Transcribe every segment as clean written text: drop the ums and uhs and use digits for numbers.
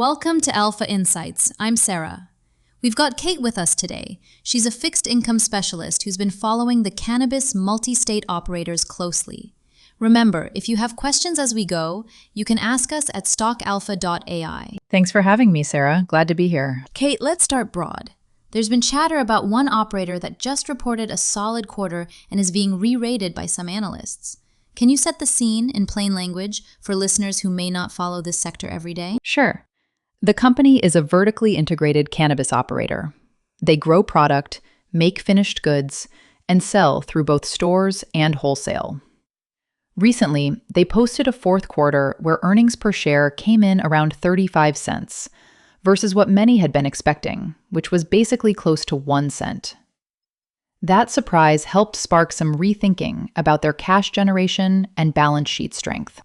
Welcome to Alpha Insights. I'm Sarah. We've got Kate with us today. She's a fixed income specialist who's been following the cannabis multi-state operators closely. Remember, if you have questions as we go, you can ask us at stockalpha.ai. Thanks for having me, Sarah. Glad to be here. Kate, let's start broad. There's been chatter about one operator that just reported a solid quarter and is being re-rated by some analysts. Can you set the scene in plain language for listeners who may not follow this sector every day? Sure. The company is a vertically integrated cannabis operator. They grow product, make finished goods, and sell through both stores and wholesale. Recently, they posted a fourth quarter where earnings per share came in around 35 cents, versus what many had been expecting, which was basically close to 1 cent. That surprise helped spark some rethinking about their cash generation and balance sheet strength.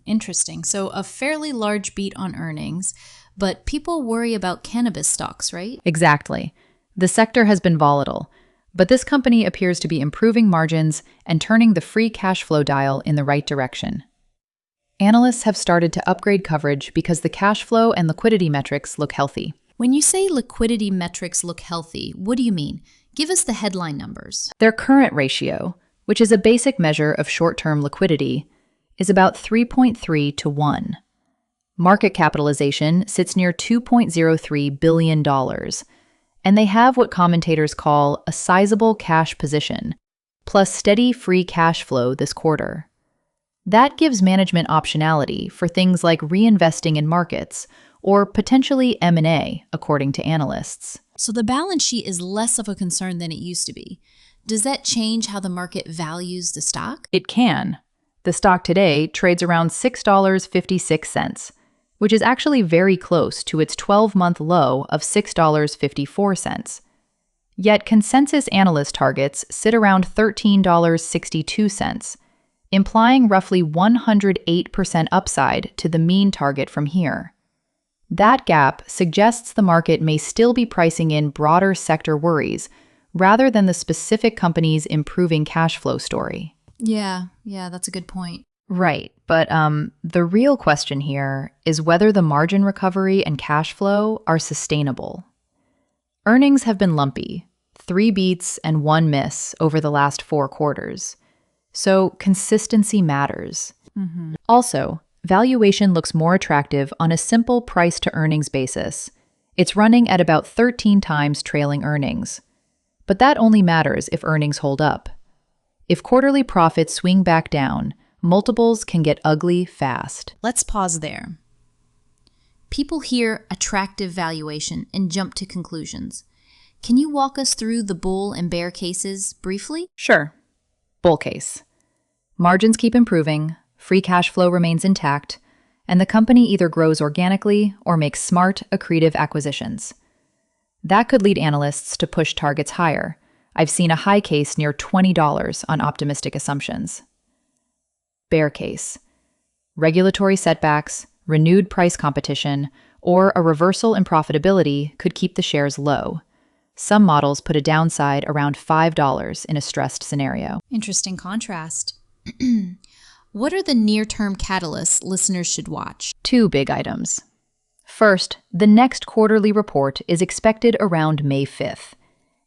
Interesting. So a fairly large beat on earnings, but people worry about cannabis stocks, right? Exactly. The sector has been volatile, but this company appears to be improving margins and turning the free cash flow dial in the right direction. Analysts have started to upgrade coverage because the cash flow and liquidity metrics look healthy. When you say liquidity metrics look healthy, what do you mean? Give us the headline numbers. Their current ratio, which is a basic measure of short-term liquidity, is about 3.3 to 1. Market capitalization sits near $2.03 billion, and they have what commentators call a sizable cash position, plus steady free cash flow this quarter. That gives management optionality for things like reinvesting in markets or potentially M&A, according to analysts. So the balance sheet is less of a concern than it used to be. Does that change how the market values the stock? It can. The stock today trades around $6.56, which is actually very close to its 12-month low of $6.54. Yet consensus analyst targets sit around $13.62, implying roughly 108% upside to the mean target from here. That gap suggests the market may still be pricing in broader sector worries rather than the specific company's improving cash flow story. Yeah, that's a good point. Right, but the real question here is whether the margin recovery and cash flow are sustainable. Earnings have been lumpy, 3 beats and 1 miss over the last 4 quarters. So consistency matters. Also, valuation looks more attractive on a simple price-to-earnings basis. It's running at about 13 times trailing earnings. But that only matters if earnings hold up. If quarterly profits swing back down, multiples can get ugly fast. Let's pause there. People hear attractive valuation and jump to conclusions. Can you walk us through the bull and bear cases briefly? Sure. Bull case. Margins keep improving, free cash flow remains intact, and the company either grows organically or makes smart, accretive acquisitions. That could lead analysts to push targets higher. I've seen a high case near $20 on optimistic assumptions. Bear case. Regulatory setbacks, renewed price competition, or a reversal in profitability could keep the shares low. Some models put a downside around $5 in a stressed scenario. Interesting contrast. What are the near-term catalysts listeners should watch? 2 big items. First, the next quarterly report is expected around May 5th.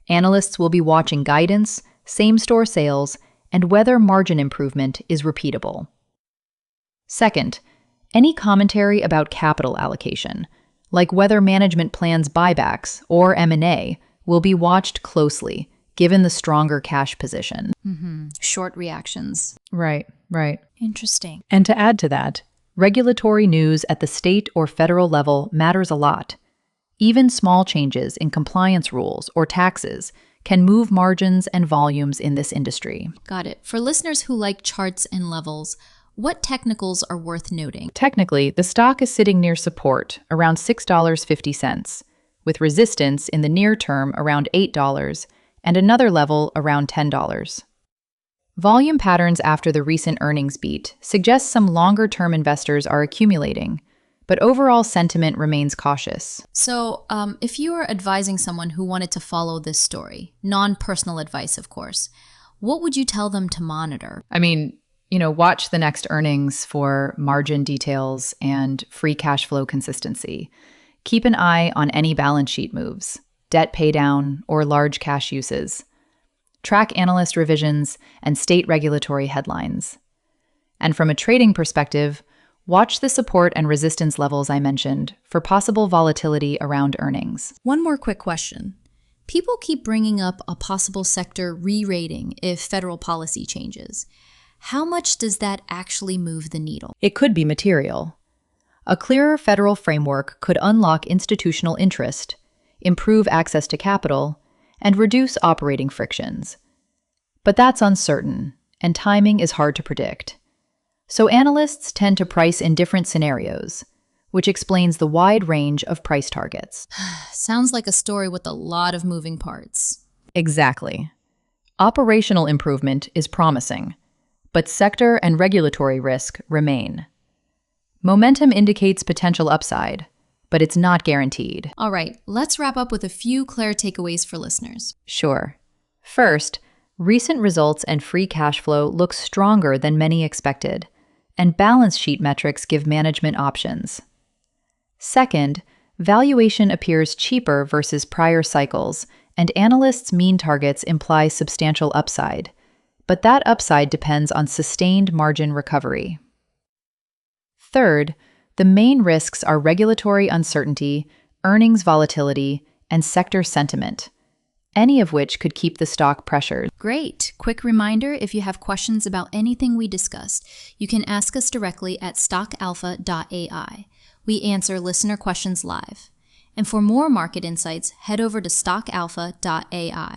Analysts will be watching guidance, same-store sales, and whether margin improvement is repeatable. Second, any commentary about capital allocation, like whether management plans buybacks or M&A, will be watched closely, given the stronger cash position. Short reactions. Right. Interesting. And to add to that, regulatory news at the state or federal level matters a lot. Even small changes in compliance rules or taxes can move margins and volumes in this industry. Got it. For listeners who like charts and levels, what technicals are worth noting? Technically, the stock is sitting near support, around $6.50, with resistance in the near term around $8 and another level around $10. Volume patterns after the recent earnings beat suggest some longer-term investors are accumulating, but overall sentiment remains cautious. So, if you were advising someone who wanted to follow this story, non-personal advice, of course, what would you tell them to monitor? Watch the next earnings for margin details and free cash flow consistency. Keep an eye on any balance sheet moves, debt paydown, or large cash uses. Track analyst revisions and state regulatory headlines. And from a trading perspective, watch the support and resistance levels I mentioned for possible volatility around earnings. One more quick question. People keep bringing up a possible sector re-rating if federal policy changes. How much does that actually move the needle? It could be material. A clearer federal framework could unlock institutional interest, improve access to capital, and reduce operating frictions. But that's uncertain, and timing is hard to predict. So analysts tend to price in different scenarios, which explains the wide range of price targets. Sounds like a story with a lot of moving parts. Exactly. Operational improvement is promising, but sector and regulatory risk remain. Momentum indicates potential upside, but it's not guaranteed. All right, let's wrap up with a few clear takeaways for listeners. Sure. First, recent results and free cash flow look stronger than many expected, and balance sheet metrics give management options. Second, valuation appears cheaper versus prior cycles, and analysts' mean targets imply substantial upside. But that upside depends on sustained margin recovery. Third, the main risks are regulatory uncertainty, earnings volatility, and sector sentiment, any of which could keep the stock pressured. Great. Quick reminder, if you have questions about anything we discussed, you can ask us directly at stockalpha.ai. We answer listener questions live. And for more market insights, head over to stockalpha.ai.